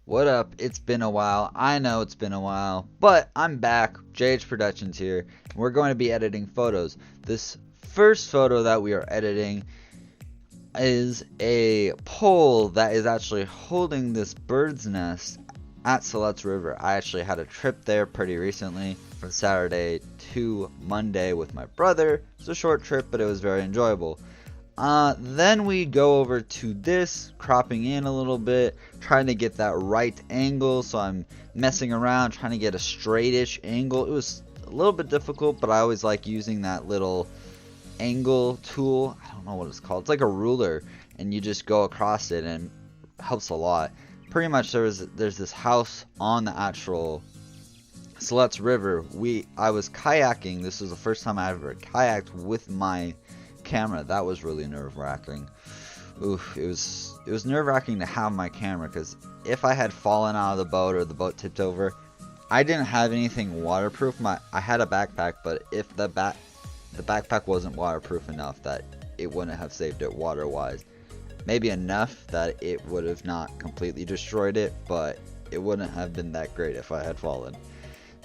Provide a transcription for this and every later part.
What up? It's been a while. I know it's been a while, but I'm back. JH Productions here. We're going to be editing photos. This first photo that we are editing is a pole that is actually holding this bird's nest at Siletz River. I actually had a trip there pretty recently from Saturday to Monday with my brother. It's a short trip, but it was very enjoyable. Then we go over to this, cropping in a little bit, trying to get that right angle. So I'm messing around, trying to get a straightish angle. It was a little bit difficult, but I always like using that little angle tool. I don't know what it's called. It's like a ruler, and you just go across it, and it helps a lot. Pretty much there's this house on the actual Siletz River. I was kayaking. This was the first time I ever kayaked with my camera. That was really nerve-wracking. Oof, it was nerve-wracking to have my camera, because if I had fallen out of the boat or the boat tipped over, I didn't have anything waterproof. I had a backpack, but if the backpack wasn't waterproof enough, that it wouldn't have saved it water-wise. Maybe enough that it would have not completely destroyed it, but it wouldn't have been that great if I had fallen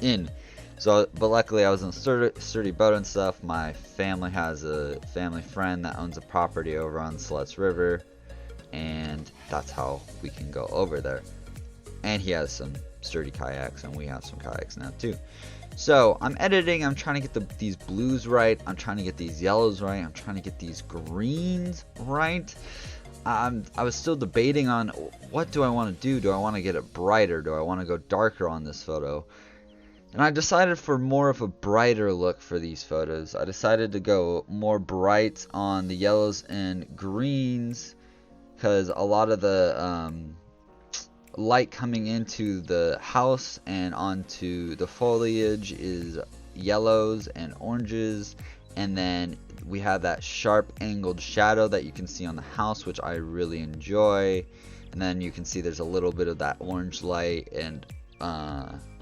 in. So, but luckily I was in a sturdy boat and stuff. My family has a family friend that owns a property over on Siletz River, and that's how we can go over there. And he has some sturdy kayaks, and we have some kayaks now too. So I'm editing. I'm trying to get these blues right. I'm trying to get these yellows right. I'm trying to get these greens right. I was still debating on what do I want to do. Do I want to get it brighter? Do I want to go darker on this photo? And I decided for more of a brighter look for these photos. I decided to go more bright on the yellows and greens, because a lot of the light coming into the house and onto the foliage is yellows and oranges, and then we have that sharp angled shadow that you can see on the house, which I really enjoy. And then you can see there's a little bit of that orange light and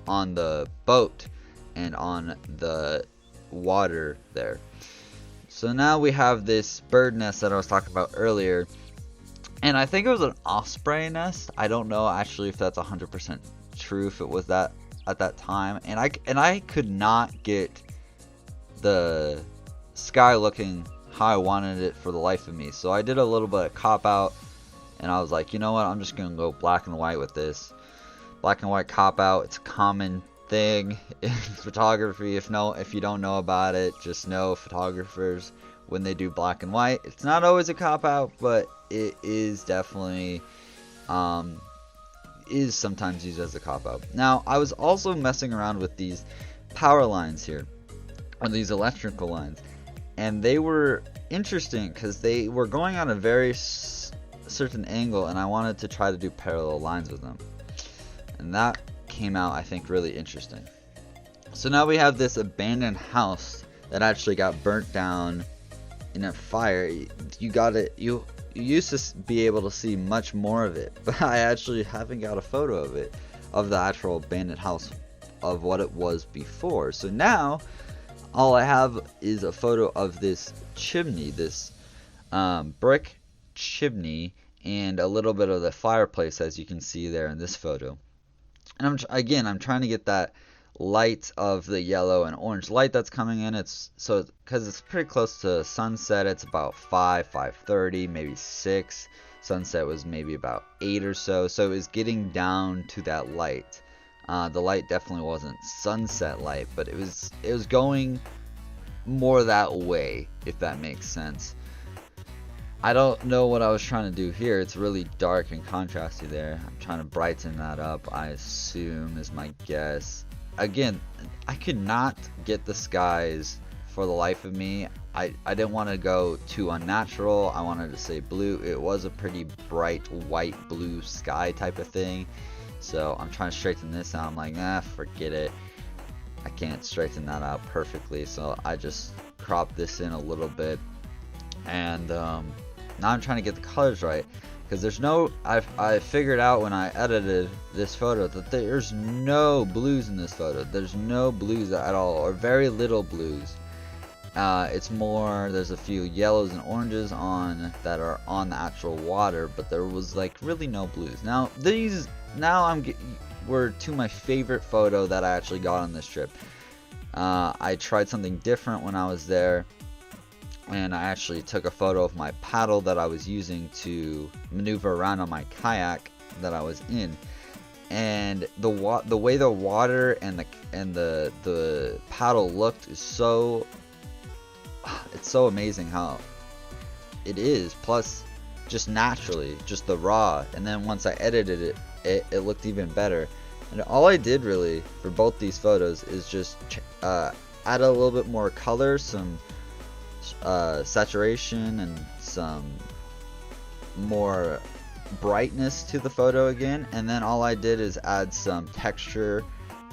on the boat and on the water there. So now we have this bird nest that I was talking about earlier, and I think it was an osprey nest. I don't know actually if that's 100% true, if it was that at that time, and I could not get the sky looking how I wanted it for the life of me. So I did a little bit of cop out, and I was like, you know what, I'm just gonna go black and white with this. Black and white cop out, it's a common thing in photography. If you don't know about it, just know photographers, when they do black and white, it's not always a cop out, but it is definitely is sometimes used as a cop out. Now I was also messing around with these power lines here, or these electrical lines, and they were interesting because they were going on a very certain angle, and I wanted to try to do parallel lines with them. And that came out, I think, really interesting. So now we have this abandoned house that actually got burnt down in a fire. You used to be able to see much more of it, but I actually haven't got a photo of it, of the actual abandoned house, of what it was before. So now all I have is a photo of this chimney, this brick chimney, and a little bit of the fireplace, as you can see there in this photo. And I'm trying to get that light of the yellow and orange light that's coming in. Because it's pretty close to sunset. It's about 5:30, maybe 6. Sunset was maybe about 8 or so. So it was getting down to that light. The light definitely wasn't sunset light, but it was going more that way, if that makes sense. I don't know what I was trying to do here. It's really dark and contrasty there. I'm trying to brighten that up, I assume, is my guess. Again, I could not get the skies for the life of me. I didn't want to go too unnatural. I wanted to say blue. It was a pretty bright white blue sky type of thing. So I'm trying to straighten this out. I'm like, forget it. I can't straighten that out perfectly. So I just cropped this in a little bit. And now I'm trying to get the colors right, because I figured out when I edited this photo that there's no blues in this photo. There's no blues at all, or very little blues. It's more, there's a few yellows and oranges that are on the actual water, but there was like really no blues. Now these now we're to my favorite photo that I actually got on this trip. I tried something different when I was there, and I actually took a photo of my paddle that I was using to maneuver around on my kayak that I was in. And the way the water and the paddle looked is so, it's so amazing how it is. Plus, just naturally, just the raw, and then once I edited it looked even better. And all I did really for both these photos is just add a little bit more color, some saturation, and some more brightness to the photo again. And then all I did is add some texture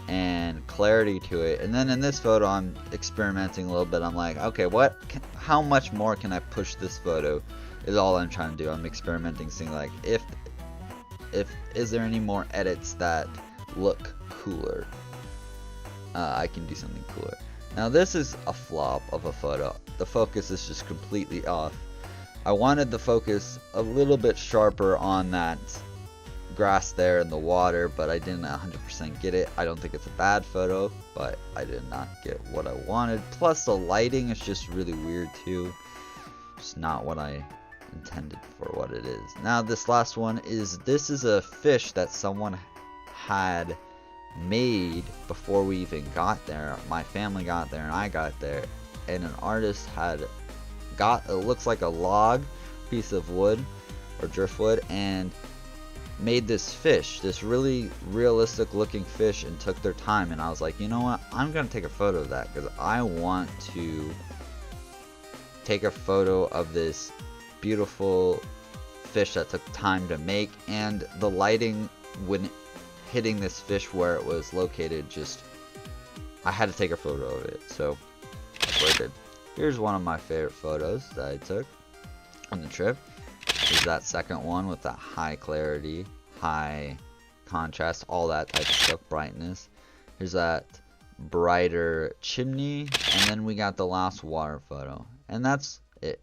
and clarity to it. And then in this photo I'm experimenting a little bit. I'm like, okay, how much more can I push this photo is all I'm trying to do. I'm experimenting, seeing like is there any more edits that look cooler. I can do something cooler. Now this is a flop of a photo. The focus is just completely off. I wanted the focus a little bit sharper on that grass there in the water, but I didn't 100% get it. I don't think it's a bad photo, but I did not get what I wanted. Plus the lighting is just really weird too. It's not what I intended for what it is. Now this last one is, this is a fish that someone had made before we even got there. My family got there and I got there, and an artist had got, it looks like a log piece of wood or driftwood, and made this fish, this really realistic looking fish, and took their time. And I was like, you know what, I'm gonna take a photo of that because I want to take a photo of this beautiful fish that took time to make. And the lighting when hitting this fish where it was located, just, I had to take a photo of it, so that's what I did. Here's one of my favorite photos that I took on the trip. Is that second one with that high clarity, high contrast, all that type of stuff, brightness. Here's that brighter chimney, and then we got the last water photo, and that's it.